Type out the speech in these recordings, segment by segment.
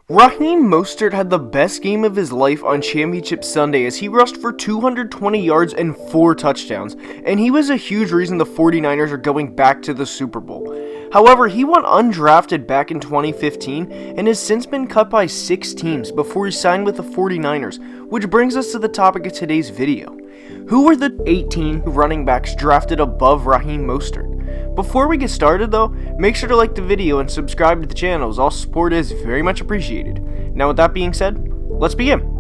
Raheem Mostert had the best game of his life on Championship Sunday as he rushed for 220 yards and 4 touchdowns, and he was a huge reason the 49ers are going back to the Super Bowl. However, he went undrafted back in 2015 and has since been cut by 6 teams before he signed with the 49ers, which brings us to the topic of today's video. Who were the 18 running backs drafted above Raheem Mostert? Before we get started though, make sure to like the video and subscribe to the channel as all support is very much appreciated. Now with that being said, let's begin.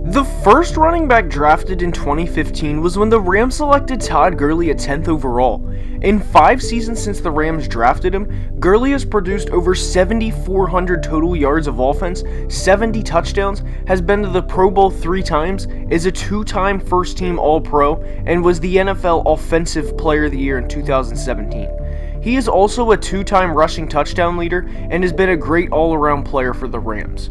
The first running back drafted in 2015 was when the Rams selected Todd Gurley at 10th overall. In 5 seasons since the Rams drafted him, Gurley has produced over 7,400 total yards of offense, 70 touchdowns, has been to the Pro Bowl 3 times, is a 2-time first-team All-Pro, and was the NFL Offensive Player of the Year in 2017. He is also a 2-time rushing touchdown leader and has been a great all-around player for the Rams.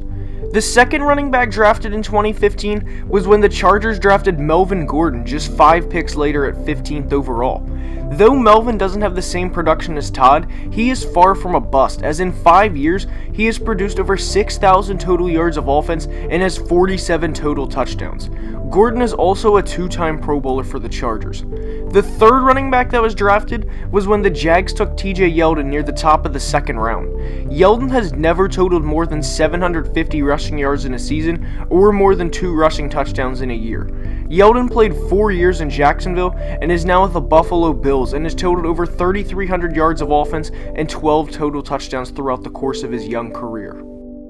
The second running back drafted in 2015 was when the Chargers drafted Melvin Gordon just 5 picks later at 15th overall. Though Melvin doesn't have the same production as Todd, he is far from a bust, as in 5 years, he has produced over 6,000 total yards of offense and has 47 total touchdowns. Gordon is also a 2-time Pro Bowler for the Chargers. The third running back that was drafted was when the Jags took TJ Yeldon near the top of the 2nd round. Yeldon has never totaled more than 750 rushing yards in a season or more than 2 rushing touchdowns in a year. Yeldon played 4 years in Jacksonville and is now with the Buffalo Bills and has totaled over 3,300 yards of offense and 12 total touchdowns throughout the course of his young career.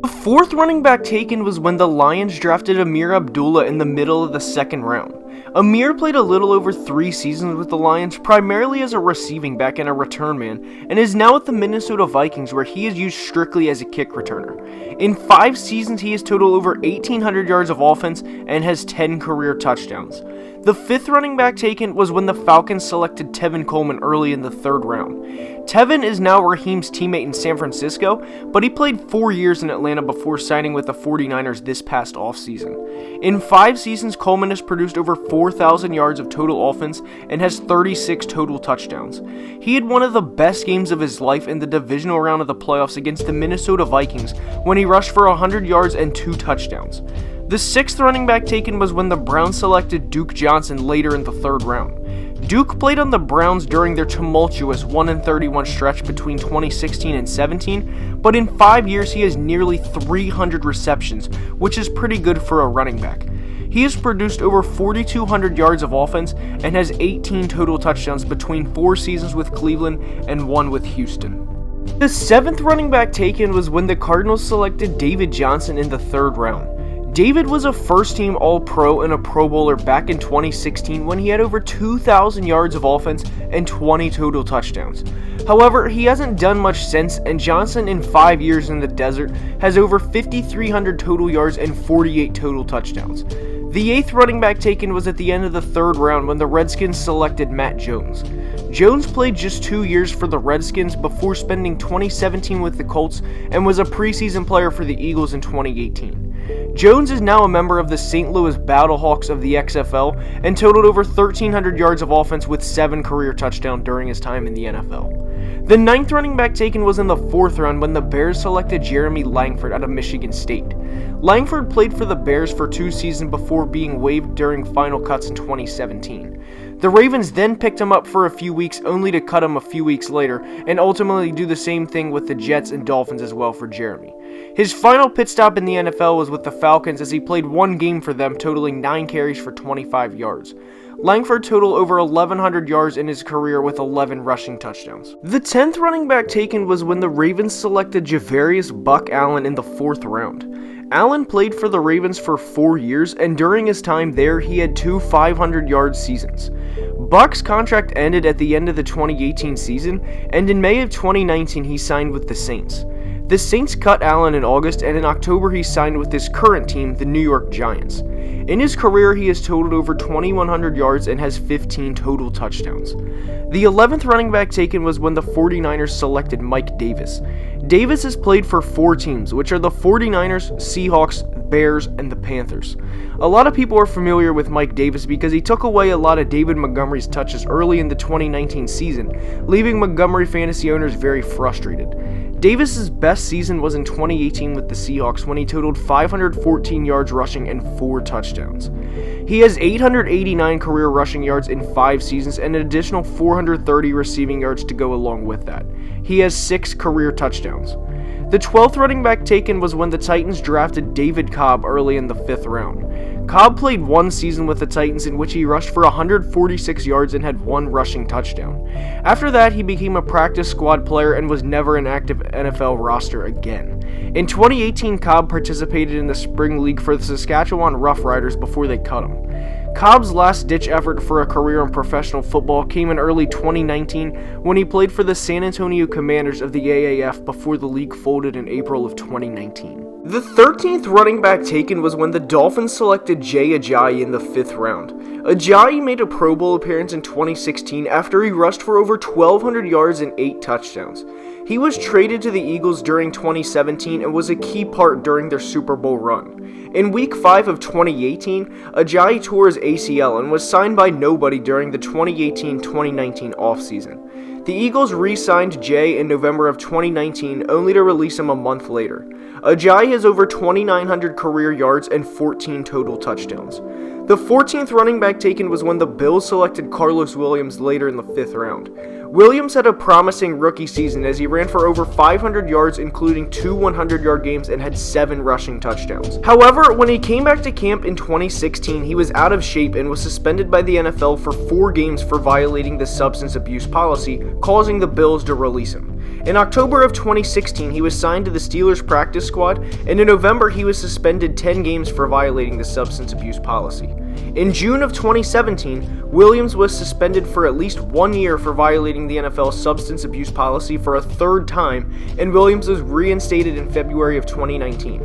The fourth running back taken was when the Lions drafted Ameer Abdullah in the middle of the 2nd round. Ameer played a little over 3 seasons with the Lions, primarily as a receiving back and a return man, and is now with the Minnesota Vikings where he is used strictly as a kick returner. In 5 seasons he has totaled over 1,800 yards of offense and has 10 career touchdowns. The 5th running back taken was when the Falcons selected Tevin Coleman early in the 3rd round. Tevin is now Raheem's teammate in San Francisco, but he played 4 years in Atlanta before signing with the 49ers this past offseason. In 5 seasons, Coleman has produced over 4,000 yards of total offense and has 36 total touchdowns. He had one of the best games of his life in the divisional round of the playoffs against the Minnesota Vikings when he rushed for 100 yards and 2 touchdowns. The 6th running back taken was when the Browns selected Duke Johnson later in the 3rd round. Duke played on the Browns during their tumultuous 1-31 stretch between 2016 and 17, but in 5 years he has nearly 300 receptions, which is pretty good for a running back. He has produced over 4,200 yards of offense and has 18 total touchdowns between 4 seasons with Cleveland and 1 with Houston. The 7th running back taken was when the Cardinals selected David Johnson in the 3rd round. David was a first-team All-Pro and a Pro Bowler back in 2016 when he had over 2,000 yards of offense and 20 total touchdowns. However, he hasn't done much since, and Johnson in 5 years in the desert has over 5,300 total yards and 48 total touchdowns. The 8th running back taken was at the end of the 3rd round when the Redskins selected Matt Jones. Jones played just 2 years for the Redskins before spending 2017 with the Colts and was a preseason player for the Eagles in 2018. Jones is now a member of the St. Louis Battlehawks of the XFL and totaled over 1,300 yards of offense with 7 career touchdowns during his time in the NFL. The 9th running back taken was in the 4th round when the Bears selected Jeremy Langford out of Michigan State. Langford played for the Bears for 2 seasons before being waived during final cuts in 2017. The Ravens then picked him up for a few weeks only to cut him a few weeks later and ultimately do the same thing with the Jets and Dolphins as well for Jeremy. His final pit stop in the NFL was with the Falcons as he played 1 game for them, totaling 9 carries for 25 yards. Langford totaled over 1,100 yards in his career with 11 rushing touchdowns. The 10th running back taken was when the Ravens selected Javarius Buck Allen in the 4th round. Allen played for the Ravens for 4 years, and during his time there, he had 2 500-yard seasons. Buck's contract ended at the end of the 2018 season, and in May of 2019 he signed with the Saints. The Saints cut Allen in August, and in October he signed with his current team, the New York Giants. In his career, he has totaled over 2,100 yards and has 15 total touchdowns. The 11th running back taken was when the 49ers selected Mike Davis. Davis has played for 4 teams, which are the 49ers, Seahawks, Bears, and the Panthers. A lot of people are familiar with Mike Davis because he took away a lot of David Montgomery's touches early in the 2019 season, leaving Montgomery fantasy owners very frustrated. Davis's best season was in 2018 with the Seahawks when he totaled 514 yards rushing and 4 touchdowns. He has 889 career rushing yards in 5 seasons and an additional 430 receiving yards to go along with that. He has 6 career touchdowns. The 12th running back taken was when the Titans drafted David Cobb early in the 5th round. Cobb played 1 season with the Titans in which he rushed for 146 yards and had 1 rushing touchdown. After that, he became a practice squad player and was never an active NFL roster again. In 2018, Cobb participated in the Spring League for the Saskatchewan Roughriders before they cut him. Cobb's last-ditch effort for a career in professional football came in early 2019 when he played for the San Antonio Commanders of the AAF before the league folded in April of 2019. The 13th running back taken was when the Dolphins selected Jay Ajayi in the 5th round. Ajayi made a Pro Bowl appearance in 2016 after he rushed for over 1,200 yards and 8 touchdowns. He was traded to the Eagles during 2017 and was a key part during their Super Bowl run. In Week 5 of 2018, Ajayi tore his ACL and was signed by nobody during the 2018-2019 offseason. The Eagles re-signed Jay in November of 2019 only to release him a month later. Ajayi has over 2,900 career yards and 14 total touchdowns. The 14th running back taken was when the Bills selected Carlos Williams later in the 5th round. Williams had a promising rookie season as he ran for over 500 yards including 2 100-yard games and had 7 rushing touchdowns. However, when he came back to camp in 2016, he was out of shape and was suspended by the NFL for 4 games for violating the substance abuse policy, causing the Bills to release him. In October of 2016, he was signed to the Steelers practice squad, and in November he was suspended 10 games for violating the substance abuse policy. In June of 2017, Williams was suspended for at least 1 year for violating the NFL's substance abuse policy for a 3rd time, and Williams was reinstated in February of 2019.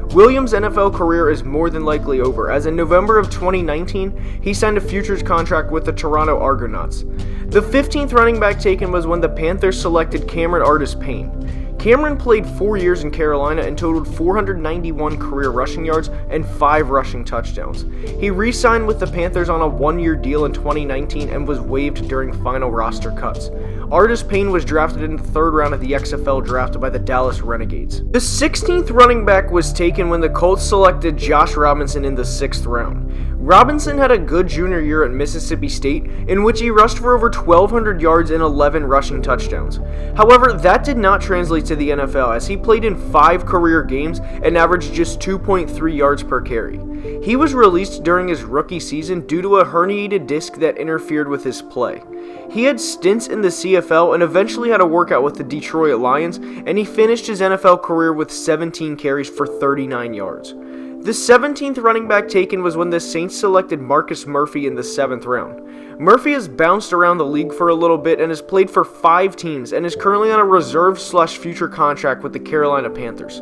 Williams' NFL career is more than likely over, as in November of 2019, he signed a futures contract with the Toronto Argonauts. The 15th running back taken was when the Panthers selected Cameron Artis-Payne. Cameron played 4 years in Carolina and totaled 491 career rushing yards and 5 rushing touchdowns. He re-signed with the Panthers on a 1-year deal in 2019 and was waived during final roster cuts. Artis-Payne was drafted in the 3rd round of the XFL draft by the Dallas Renegades. The 16th running back was taken when the Colts selected Josh Robinson in the 6th round. Robinson had a good junior year at Mississippi State, in which he rushed for over 1,200 yards and 11 rushing touchdowns. However, that did not translate to the NFL, as he played in 5 career games and averaged just 2.3 yards per carry. He was released during his rookie season due to a herniated disc that interfered with his play. He had stints in the CFL and eventually had a workout with the Detroit Lions, and he finished his NFL career with 17 carries for 39 yards. The 17th running back taken was when the Saints selected Marcus Murphy in the 7th round. Murphy has bounced around the league for a little bit and has played for 5 teams and is currently on a reserve/future contract with the Carolina Panthers.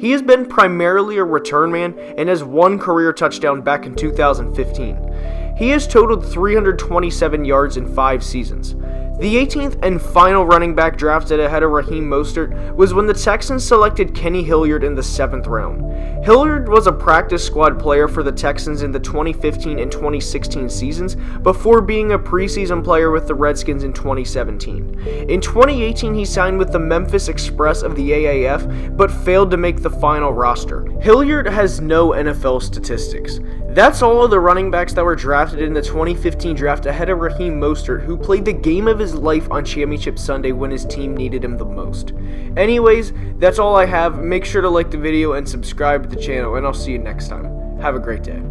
He has been primarily a return man and has 1 career touchdown back in 2015. He has totaled 327 yards in 5 seasons. The 18th and final running back drafted ahead of Raheem Mostert was when the Texans selected Kenny Hilliard in the 7th round. Hilliard was a practice squad player for the Texans in the 2015 and 2016 seasons before being a preseason player with the Redskins in 2017. In 2018, he signed with the Memphis Express of the AAF, but failed to make the final roster. Hilliard has no NFL statistics. That's all of the running backs that were drafted in the 2015 draft ahead of Raheem Mostert, who played the game of his life on Championship Sunday when his team needed him the most. Anyways, that's all I have. Make sure to like the video and subscribe to the channel, and I'll see you next time. Have a great day.